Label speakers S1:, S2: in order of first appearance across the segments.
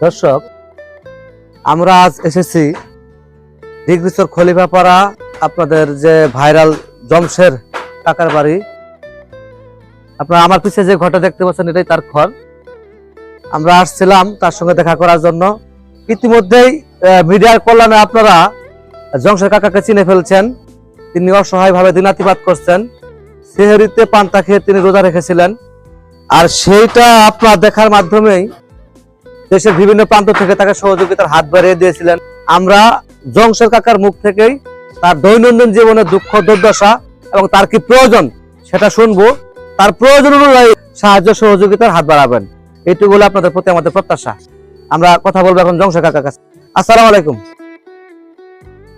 S1: দর্শক, আমরা আজ এসেছি ডিগ্রিচর খলিফাপাড়া, আপনাদের যে ভাইরাল জমশের কাকার বাড়ি। আপনারা আমার পিছিয়ে যে ঘরটা দেখতে পাচ্ছেন, এটাই তার ঘর। আমরা আসছিলাম তার সঙ্গে দেখা করার জন্য। ইতিমধ্যেই মিডিয়ার কল্যাণে আপনারা জমশের কাকাকে চিনে ফেলছেন। তিনি অসহায়ভাবে দিনাতিপাত করছেন। সেহরিতে পান্তা খেয়ে তিনি রোজা রেখেছিলেন, আর সেইটা আপনার দেখার মাধ্যমেই দেশের বিভিন্ন প্রান্ত থেকে তাকে সহযোগিতার হাত বাড়িয়ে দিয়েছিলেন। আমরা জমশের কাকার মুখ থেকেই তার দৈনন্দিন জীবনের দুঃখ দুর্দশা এবং তার কি প্রয়োজন সেটা শুনবো। তার প্রয়োজন অনুযায়ী সাহায্য সহযোগিতার হাত বাড়াবেন, এইটুকু আপনাদের প্রতি আমাদের প্রত্যাশা। আমরা কথা বলবো এখন জমশের কাকার কাছে। আসসালামু আলাইকুম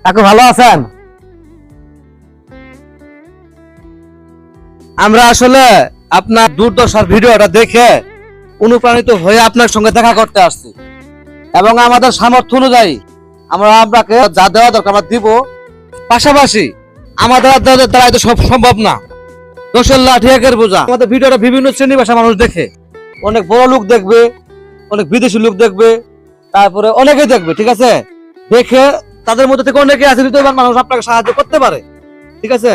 S1: কাকু, ভালো আছেন? আমরা আসলে আপনার দুর্দশার ভিডিওটা দেখে অনুপ্রাণিত হয়ে আপনার সঙ্গে দেখা করতে আসছি, এবং আমাদের সামর্থ্য অনুযায়ী আমরা আপনাকে যা দেওয়া দরকার আমরা দিব। পাশাপাশি আমাদের দ্বারা তো সব সম্ভব না। দোষের লাঠি একের বোঝা। আমাদের ভিডিওটা বিভিন্ন শ্রেণী ভাষা মানুষ দেখে, অনেক বড় লোক দেখবে, অনেক বিদেশি লোক দেখবে, তারপরে অনেকেই দেখবে। ঠিক আছে, দেখে তাদের মধ্যে থেকে অনেকে আছে হৃদয়বান মানুষ আপনাকে সাহায্য করতে পারে। ঠিক আছে,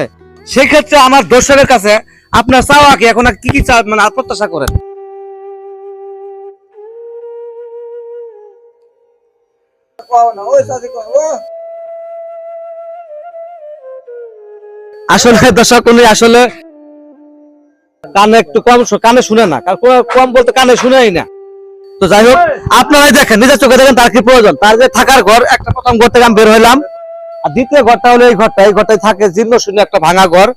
S1: সেক্ষেত্রে আমার দর্শকের কাছে আপনার চাওয়া কি, এখন কি কি মানে প্রত্যাশা করেন? আসলে দর্শক, উনি আসলে কানে একটু কম, কানে শুনে না, কম বলতে কানে শুনেই না। তো যাই হোক, আপনারাই দেখেন, নিজের চোখে দেখেন তার কি প্রয়োজন। তার যে থাকার ঘর, একটা প্রথম ঘর থেকে আমি বের হইলাম, আর দ্বিতীয় ঘরটা হলো এই ঘরটা। এই ঘরটাই থাকে জীর্ণ শূন্য একটা ভাঙা ঘর।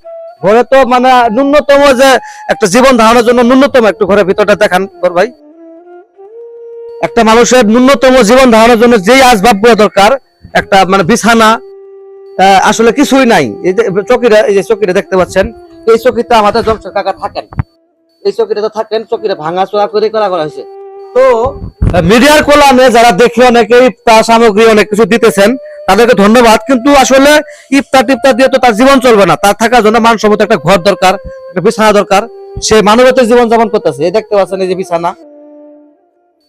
S1: ঘরে তো মানে ন্যূনতম যে একটা জীবন ধারণের জন্য ন্যূনতম একটু ঘরের ভিতরটা দেখান ঘর ভাই। একটা মানুষের ন্যূনতম জীবন ধারণের জন্য যেই আসবাবগুলো দরকার, একটা মানে বিছানা, আসলে কিছুই নাই। এই যে চকিটা, এই যে চকিটা দেখতে পাচ্ছেন, এই চকিটা আমাদের জমশের কাকা থাকেন। এই চকিটা থাকেন, চকিটা ভাঙা চোরা করে করা হয়েছে। তো মিডিয়ার কল্যাণে যারা দেখে অনেকেই তার সামগ্রী অনেক কিছু দিতেছেন, তাদেরকে ধন্যবাদ। কিন্তু আসলে ইফতার টিফতার দিয়ে তো তার জীবন চলবে না। তার থাকার জন্য মানসম্মত একটা ঘর দরকার, একটা বিছানা দরকার। সে মানবতার জীবন যাপন করতেছে। এই দেখতে পাচ্ছেন, এই যে বিছানা।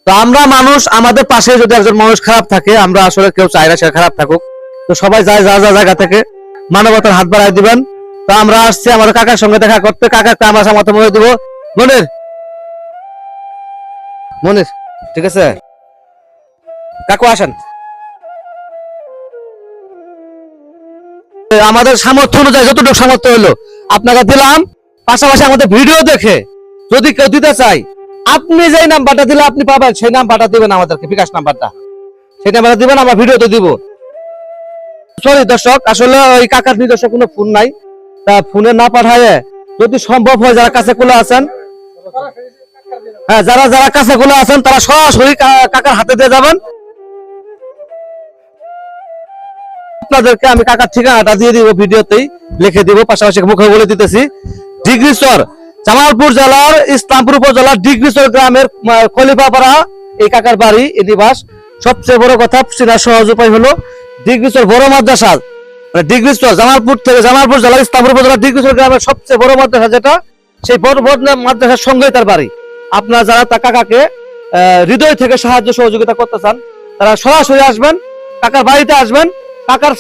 S1: তো আমরা মানুষ, আমাদের পাশে যদি একজন মানুষ খারাপ থাকে, আমরা আসলে কেউ চাই না সে খারাপ থাকুক। তো সবাই যায় যা যা জায়গা থেকে মানবতার হাত বাড়াই দিবেন। তো আমরা আসছি আমাদের কাকার সঙ্গে দেখা করতে। কাকাকে আমরা সামর্থ্য মনে দিব। মনির, মনির, ঠিক আছে কাকু, আসেন। আমাদের সামর্থ্য অনুযায়ী যতটুকু সামর্থ্য হলো আপনাকে দিলাম। পাশাপাশি আমাদের ভিডিও দেখে যদি কেউ দিতে চাই, আপনি যেই নাম্বারটা দিলে আপনি পাবেন, সেই নাম্বারটা দিবেন আমাদেরকে, বিকাশ নাম্বারটা, সেই নাম্বারটা দিবেন, আমরা ভিডিওতে দিব। সরি দর্শক, আসলে ওই কাকার নিজস্ব কোনো ফোন নাই। তা ফোনে না পাঠায় যদি সম্ভব হয়, যারা কাছে কুলে আছেন, হ্যাঁ, যারা যারা কাছে কুলে আছেন তারা সরাসরি কাকার হাতে দিয়ে যাবেন। আপনাদেরকে আমি কাকার ঠিকানাটা দিয়ে দিব, ভিডিওতেই লিখে দিব, পাশাপাশি মুখে বলে দিতেছি। ডিগ্রিচর, জামালপুর জেলার ইসলামপুর উপজেলার ডিগ্রিচর গ্রামের খলিফাপাড়া এই কাকার বাড়ি, এই নিবাস। সবচেয়ে বড় কথা, চেনার সহজ উপায় হলো ডিগ্রিচর বড় মাদ্রাসা, মানে ডিগ্রিচর জামালপুর থেকে, জামালপুর জেলার ইসলামপুর উপজেলার ডিগ্রিচর গ্রামের সবচেয়ে বড় মাদ্রাসা যেটা, সেই বড় মাদ্রাসার সঙ্গেই তার বাড়ি। আপনারা যারা তার কাকাকে হৃদয় থেকে সাহায্য সহযোগিতা করতে চান, তারা সরাসরি আসবেন, কাকার বাড়িতে আসবেন। কাকার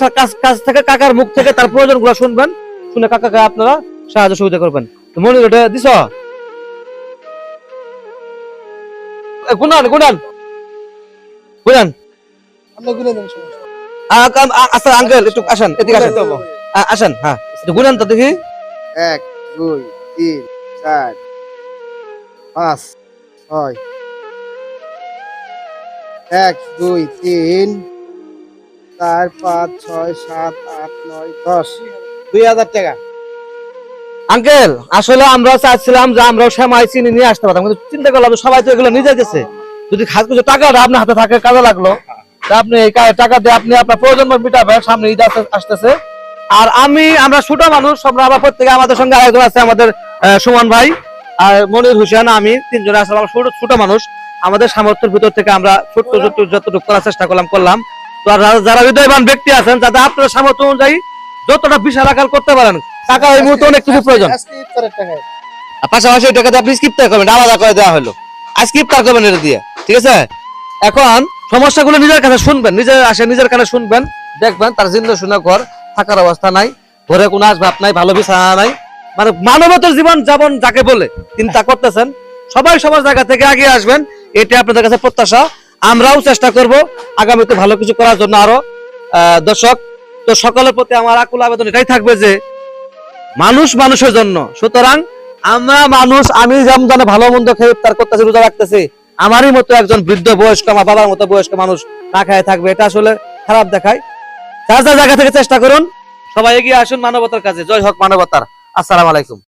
S1: কাছ থেকে, কাকার মুখ থেকে তার প্রয়োজন গুলো শুনবেন, শুনে কাকাকে আপনারা সাহায্য সুবিধা করবেন। মনে ওটা দিছ গুনান গুনান গুনান। আচ্ছা আঙ্কেল, একটু আসেন, এদিকে আসেন, আসেন। হ্যাঁ, গুনান তো দেখি।
S2: 1 2 3 4 5 6 1 2 3 4 5 6 7 8 9 10 2000 টাকা।
S1: আঙ্কেল, আসলে আমরা চাচ্ছিলাম যে আমরাও সেমাই চিনি নিয়ে আসতে পারতাম, কিন্তু চিন্তা করলাম সবাই তো এগুলো নিয়ে যাইতেছে। যদি খাস কিছু টাকাটা আপনার হাতে থাকে, কাজে লাগলো। আপনি এই টাকা দিয়ে আপনি আপনার প্রয়োজন মিটাবেন। সামনে ঈদ আসতেছে, আর আমরা ছোট মানুষ, আমরা প্রত্যেকে, আমাদের সঙ্গে আরেকজন আছে আমাদের সুমন ভাই আর মনির হোসেন, আমি তিনজনে আসলে আমরা ছোট মানুষ। আমাদের সামর্থ্যের ভিতর থেকে আমরা ছোট্ট যতটুকু করার চেষ্টা করলাম। তো যারা হৃদয়বান ব্যক্তি আছেন, যাতে আপনার সামর্থ্য অনুযায়ী যতটা বিশাল আকার করতে পারেন। টাকা এই মুহূর্তে অনেক কিছু প্রয়োজন। পাশাপাশি ওই টাকাতে আপনি ইফতার করবেন, আলাদা করে দেওয়া হলো। আজকে ইফতার করবেন এটা দিয়ে, ঠিক আছে? এখন সমস্যাগুলো নিজের কাছে শুনবেন, নিজের আসে নিজের কানে শুনবেন, দেখবেন তার জিন্দ শুনে ঘর থাকার অবস্থা নাই, ঘরে কোনো আসবাব নাই, ভালো বিছানা নাই, মানে মানবতার জীবন যাপন যাকে বলে চিন্তা করতেছেন, সবাই সবার জায়গা থেকে এগিয়ে আসবেন, এটা আপনাদের কাছে প্রত্যাশা। আমরাও চেষ্টা করব আগামীতে ভালো কিছু করার জন্য আরো। দর্শক, তো সকলের প্রতি আমার আকুল আবেদন এটাই থাকবে যে মানুষ মানুষের জন্য, সুতরাং আমরা মানুষ, আমি যেমন জানে ভালো মন্দ খেয়ে ইফতার করতেছি, রোজা রাখতেছি, আমারই মতো একজন বৃদ্ধ বয়স্ক, আমার বাবার মতো বয়স্ক মানুষ না খায় থাকবে, এটা আসলে খারাপ দেখায়। যার যার জায়গা থেকে চেষ্টা করুন, সবাই এগিয়ে আসুন মানবতার কাছে। জয় হোক মানবতার। আসসালামু আলাইকুম।